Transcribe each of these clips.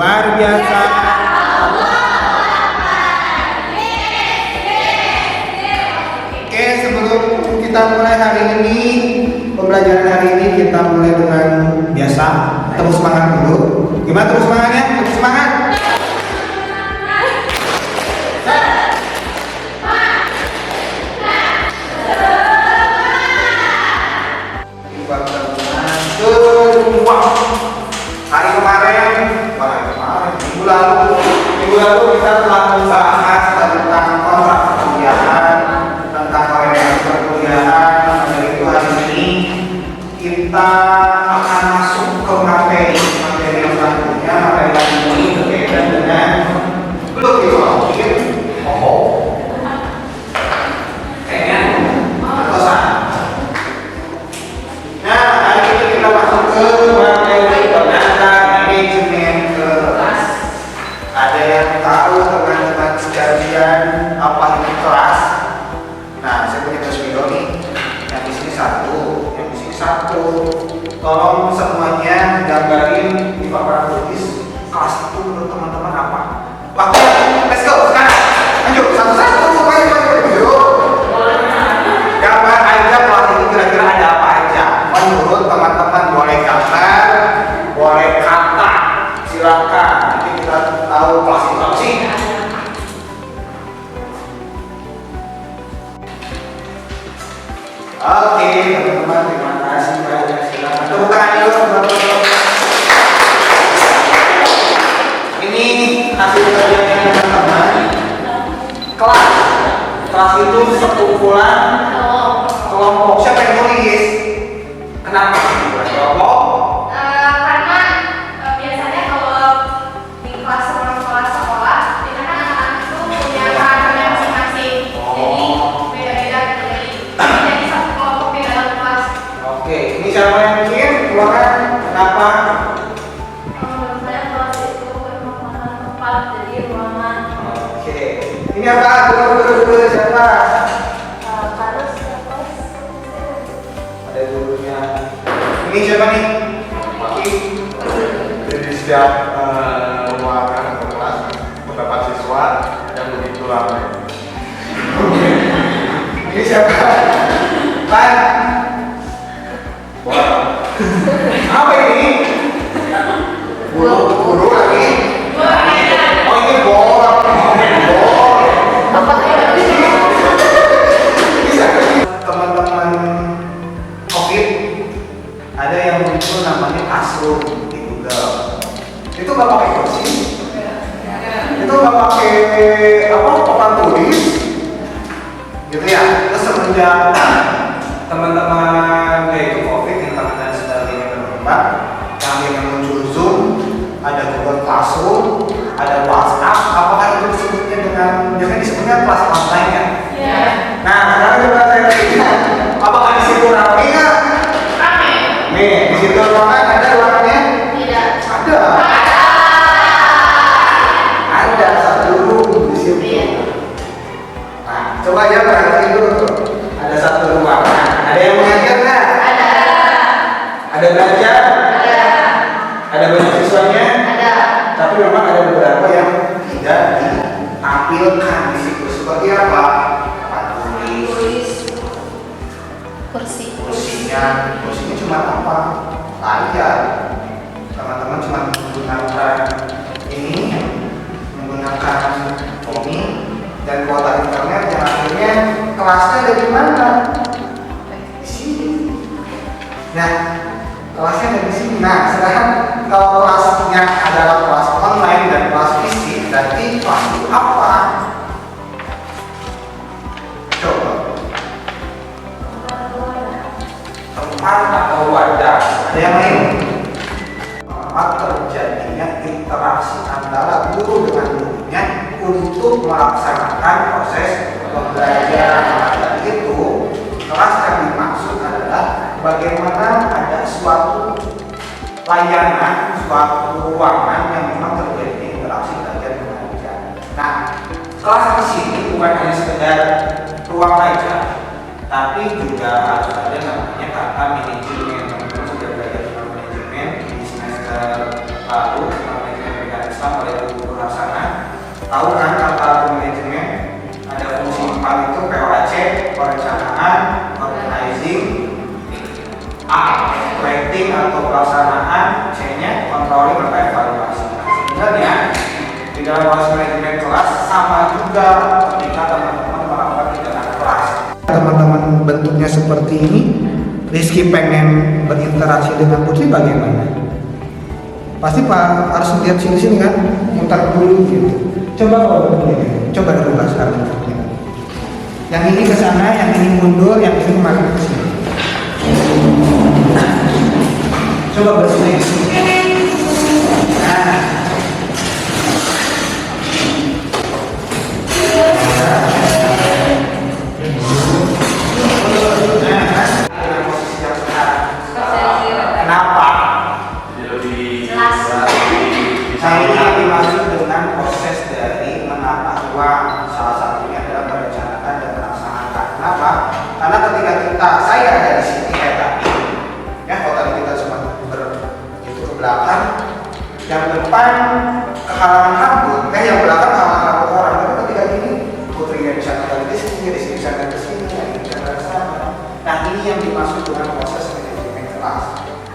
luar biasa. Oke, sebelum kita mulai hari ini, pembelajaran hari ini kita mulai dengan biasa, tepuk semangat dulu. Gimana tepuk semangatnya? Tepuk semangat. Hari kemarin, minggu lalu kita telah membahas tentang kontrak perkuliahan, tentang orientasi perkuliahan. Dari itu hari ini kita akan masuk ke materi yang selanjutnya. Materi ini berkaitan dengan belum mungkin kayaknya kosan. Nah, hari ini kita masuk ke materi penata manajemen kelas. Ada yang tahu teman-teman sekalian apa itu kelas? Nah, saya punya tulis video nih. Yang di sini satu, yang di sini satu. Tolong semuanya gambarin di papan tulis kelas itu menurut teman-teman apa? Waktu, let's go sekarang. Lanjut satu-satu. Ayo. Gambar aja kelas ini kira-kira ada apa aja? Menurut teman-teman boleh gambar, boleh kata, silakan. Nanti kita tahu kelas itu apa sih. Oke, teman-teman, terima kasih banyak. Silakan tepuk tangan dulu. Ini hasil kerjanya teman-teman. Kelas itu sekumpulan kelompok. Siapa yang nulis? Kenapa kelompok? Karena biasanya kalau di kelas sekolah kita kan anak-anak itu punya karakternya masing-masing. Jadi beda-beda gitu. Jadi satu kelompok di dalam kelas. Oke, ini siapa yang bikin? Keluarkan. Kenapa? Menurut saya kelas itu merupakan tempat jadi ruangan. Oke, ini apa? Dulu siapa? Karena siapa? Ada gurunya. Ini siapa nih? Jadi setiap ruangan atau kelas terdapat siswa yang begitu ramai. Ini siapa? Pan. Apa ini? Guru lagi. Oh, ini bor. Teman-teman COVID ada yang muncul namanya Classroom di Google. Itu nggak pakai kursi, itu nggak pakai apa papan tulis, gitu ya. Terus semenjak teman-teman itu COVID, internet sedang berkembang, kami yang muncul Zoom, ada Google Classroom, ada WhatsApp. Apakah itu disebutnya dengan biasanya disebutnya kelas online ya? Iya. Nah, sekarang coba saya tanya, apakah di situ ramai nggak? Rame. Nih, di situ ruangan ada ruangannya? Tidak. Ada. Ada satu room di situ. Nah, coba aja perhatikan dulu tuh. Ada satu ruangan. Ada yang mengajar nggak? Ada. Ada belajar? Ada. Ada banyak siswanya? Ada. Tapi memang ada beberapa yang tidak ditampilkan di situ. Seperti apa? Papan tulis. Kursinya cuma apa? Layar. Teman-teman cuma menggunakan ini, menggunakan ini dan kuota internet yang akhirnya kelasnya ada di mana? Di sini. Nah, kelasnya ada di sini. Nah, sekarang kalau kelasnya adalah kelas online dan kelas fisik, berarti kelas itu apa? Coba. Tempat atau wadah. Ada yang lain? Tempat terjadinya interaksi antara guru dengan muridnya untuk melaksanakan proses pembelajaran. Dan itu kelas yang dimaksud adalah bagaimana ada suatu layanan, suatu ruangan yang memang terjadi interaksi belajar mengajar. Nah, kelas di sini bukan hanya sekedar ruang aja, tapi juga harus ada namanya kata manajemen. Teman-teman sudah belajar tentang manajemen di semester lalu, tentang manajemen organisasi. dijelaskan oleh guru pelaksana. Tahu kan kata manajemen? Ada fungsi 4 itu POAC, perencanaan, organizing, A, rating atau pelaksanaan, C-nya controlling atau evaluasi. Sebenarnya di dalam proses manajemen kelas sama juga ketika teman-teman melakukan kegiatan kelas. Teman-teman bentuknya seperti ini. Rizky pengen berinteraksi dengan Putri bagaimana? Pasti Pak harus lihat sini-sini kan, mutar dulu gitu. Coba coba dulu Pak sekarang. Yang ini ke sana, yang ini mundur, yang ini makin ke sini. Coba bersih. Nah. Kenapa? Saya dimaksud dengan proses dari menata ruang, salah satunya adalah merencanakan dan melaksanakan. Kenapa? Karena ketika saya ada di sini kayak tadi, ya kalau tadi kita cuma itu ke belakang, yang depan kehalangan rambut, yang belakang kehalangan rambut orang. Tapi ketika ini Putrinya bisa kembali ke sini, di sini bisa kembali ke sini, yang ini bisa ke sana. Nah ini yang dimaksud dengan proses manajemen kelas.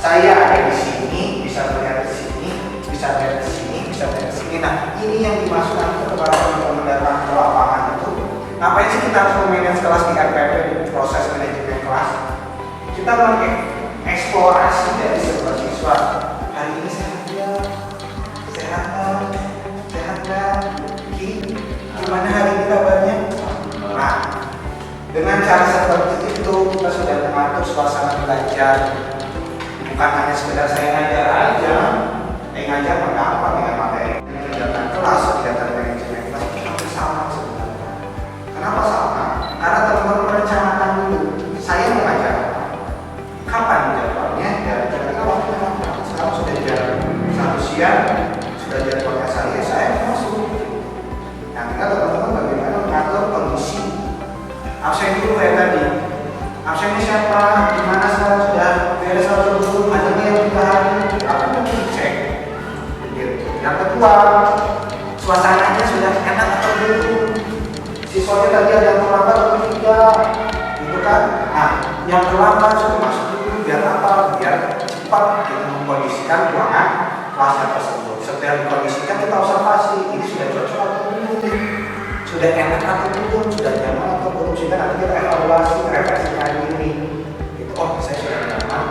Saya ada di sini, bisa melihat di sini, bisa melihat di sini, bisa melihat di sini. Nah, ini yang dimaksud nanti kepada teman-teman datang ke lapangan itu. Ngapain sih kita harus memanage kelas di RPP di proses manajemen kelas? Kita mengeksplorasi dari sebuah siswa. Hari ini sehat ya, sehat kan, gimana hari ini kabarnya? Nah, dengan cara seperti itu kita sudah mengatur suasana belajar. Bukan hanya sekedar saya ngajar aja, ngajar menggampang dengan materi. Kegiatan kelas, kegiatan manajemen kelas itu sama sebenarnya. Kenapa sama? Karena teman-teman merencanakan dulu. Saya mengajar apa? Kapan jadwalnya? Dan ketika waktunya apa? Sekarang sudah jam 1 siang, sudah jadwalnya saya masuk. Nah, tinggal teman-teman bagaimana mengatur kondisi. Absen dulu kayak tadi. Absennya siapa? Gimana sekarang sudah beres atau belum? Ada yang ditahan? Apa yang dicek? Gitu. Yang kedua, suasananya sudah enak atau belum? Siswanya tadi ada yang terlambat atau tidak? Gitu kan? Nah, yang terlambat sudah masuk dulu biar apa? Biar cepat kita mengkondisikan ruangan kelasnya tersebut. Setelah dikondisikan kita observasi ini sudah cocok atau belum? Sudah enak atau belum? Sudah nyaman atau belum? Sehingga nanti kita evaluasi, refleksi kali ini. Gitu. Oh, saya sudah nyaman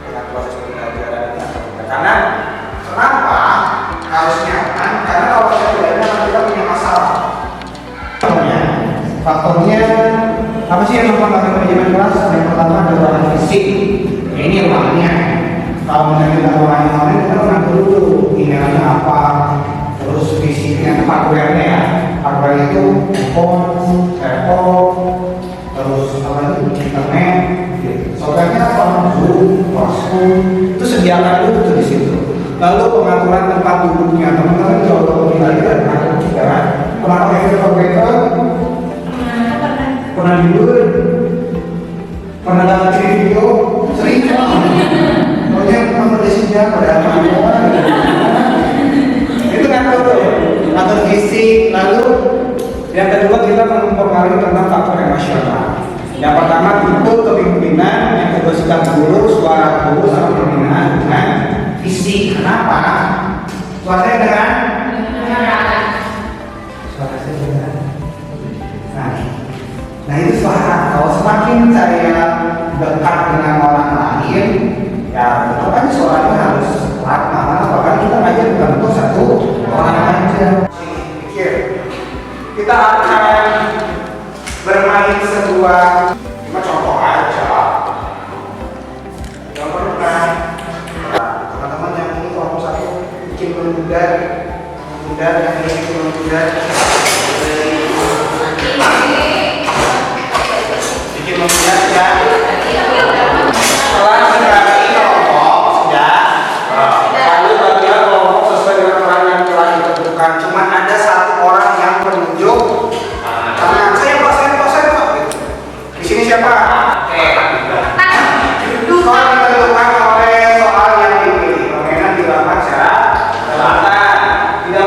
dengan proses pembelajaran ini atau tidak? Karena kenapa harus nyaman? Karena kalau saya tidak nyaman kita punya masalah. Faktornya apa sih yang mempengaruhi manajemen kelas? Yang pertama adalah fisik. Ini ruangnya. Kalau kita ruangannya kemarin kita mengatur dulu emailnya apa, terus fisiknya, hardware-nya ya. Hardware itu handphone, laptop, terus apa lagi, internet, gitu. Software-nya apa? Zoom, Classroom, itu sediakan dulu tuh di situ. Lalu pengaturan tempat duduknya, teman-teman kalau lebih lagi ada pengatur juga kan? Pernah pakai filter? Pernah tidur? Pernah dapat video? Sering kan? Pokoknya kamu di sini pada apa? Itu ngatur tuh, ngatur fisik. Lalu yang kedua kita mempengaruhi tentang faktor emosional. Yang pertama tipe kepemimpinan, yang kedua sikap guru, suara guru sama pembinaan dengan fisik. Kenapa? Suaranya dengan? Suara saya dengan? Nah itu suara. Kalau semakin saya dekat dengan orang lain, ya tetap aja suaranya harus pelan. Bahkan kita ngajar bukan untuk satu orang aja. Pikir, kita akan bermain sebuah, cuma contoh aja. Yang pernah teman-teman yang ini kelompok satu bikin menunda, yang ini bikin menunda. Bikin menunda ya. Setelah sekali kelompok sudah. Lalu bagian kelompok sesuai dengan peran yang telah ditentukan. Cuma ada satu orang yang menunjuk. Karena saya pak. Gitu. Di sini siapa? Soal ditentukan oleh soal yang dipilih. Permainan dilakukan secara terbatas. Tidak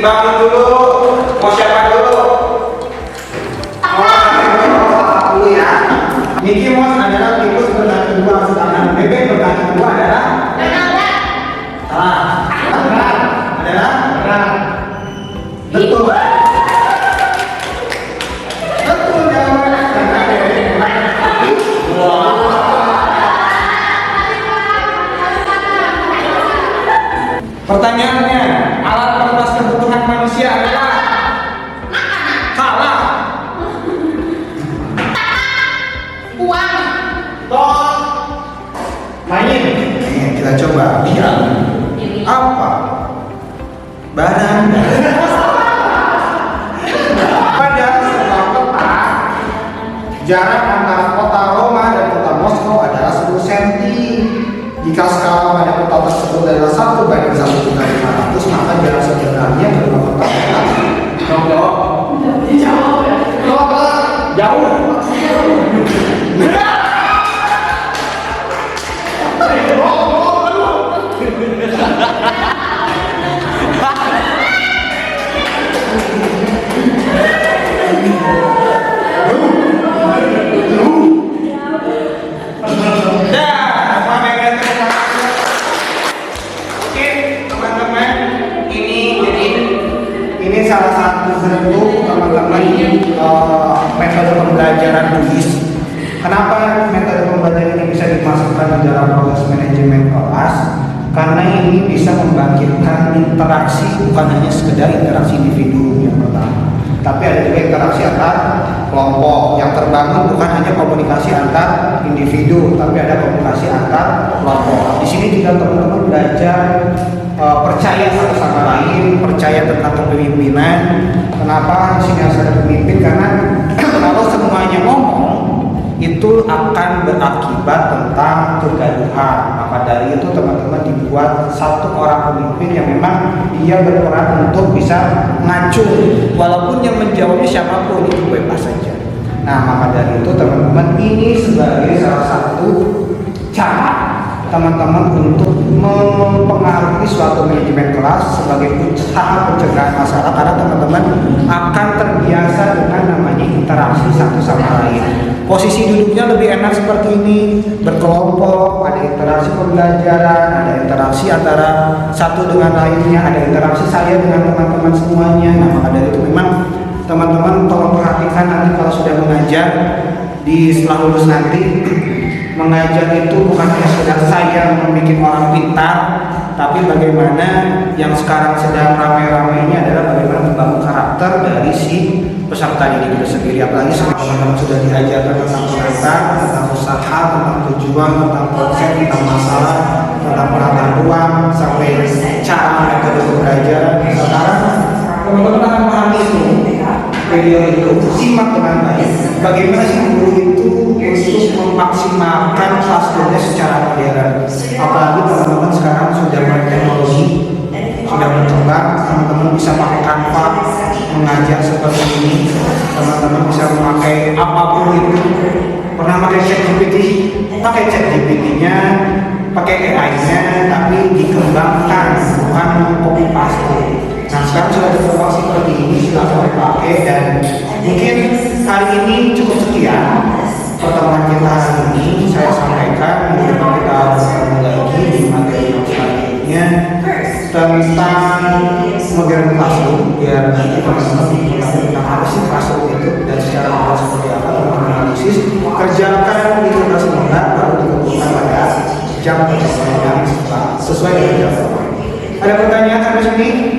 dibangun dulu. Mau siapa dulu? Dulu ya. Mickey Mouse adalah tikus berkaki dua, sedangkan bebek berkaki dua adalah salah. Adalah betul. Betul jawabannya. Pertanyaannya, alat pemeras kebutuhan manusia adalah salah. Uang. Tos. Main. Kita coba. Iya. Apa? Badan. Pada sebuah kota, jarak antara kota Roma dan kota Moskow adalah 10 cm. Jika skala pada kota tersebut adalah 1/1.500, maka jarak sebenarnya kedua kota adalah jauh. Ini salah satu bentuk teman-teman metode pembelajaran Buddhis. Kenapa metode pembelajaran ini bisa dimasukkan di dalam proses manajemen kelas? Karena ini bisa membangkitkan interaksi, bukan hanya sekedar interaksi individu yang pertama, tapi ada juga interaksi antar kelompok. Yang terbangun bukan hanya komunikasi antar individu, tapi ada komunikasi antar kelompok. Di sini juga teman-teman belajar percaya satu sama lain, percaya tentang kepemimpinan. Kenapa di sini harus ada pemimpin? Karena kalau semuanya ngomong itu akan berakibat tentang kegaduhan. Maka dari itu teman-teman dibuat satu orang pemimpin yang memang dia berperan untuk bisa ngacu, walaupun yang menjawabnya siapapun itu bebas saja. Nah, maka dari itu teman-teman, ini sebagai salah satu cara teman-teman untuk mempengaruhi suatu manajemen kelas sebagai usaha pencegahan masalah, karena teman-teman akan terbiasa dengan namanya interaksi satu sama lain. Posisi duduknya lebih enak seperti ini, berkelompok, ada interaksi pembelajaran, ada interaksi antara satu dengan lainnya, ada interaksi saya dengan teman-teman semuanya. Nah, maka dari itu memang teman-teman tolong perhatikan nanti kalau sudah mengajar di setelah lulus nanti. Mengajar itu bukan hanya sekedar saya membuat orang pintar, tapi bagaimana yang sekarang sedang ramai-ramainya adalah bagaimana membangun karakter dari si peserta didik itu sendiri. Apalagi semua teman-teman sudah diajarkan tentang pengertian, tentang usaha, tentang tujuan, tentang konsep, tentang masalah, tentang penataan ruang, sampai cara mereka belajar. Sekarang teman-teman akan pahami itu. Video itu simak dengan baik. Bagaimana sih guru itu untuk memaksimalkan kelasnya secara modern. Apalagi teman-teman sekarang sudah berteknologi, sudah berkembang. Teman-teman bisa pakai Canva mengajar seperti ini. Teman-teman bisa memakai apapun itu. Pernah pakai ChatGPT? Pakai ChatGPT-nya, pakai AI-nya, tapi dikembangkan, bukan copy paste. Nah, sekarang sudah berkembang seperti ini, silakan dipakai. Dan mungkin hari ini cukup sekian pertemuan kita hari ini. Saya sampaikan, mungkin kita bertemu lagi di materi yang selanjutnya tentang modern classroom, biar nanti teman-teman mengetahui tentang apa sih classroom itu dan secara awal seperti apa teman-teman analisis. Kerjakan itu semoga baru dikumpulkan pada jam pertemuan yang sesuai dengan jam. Ada pertanyaan sampai sini?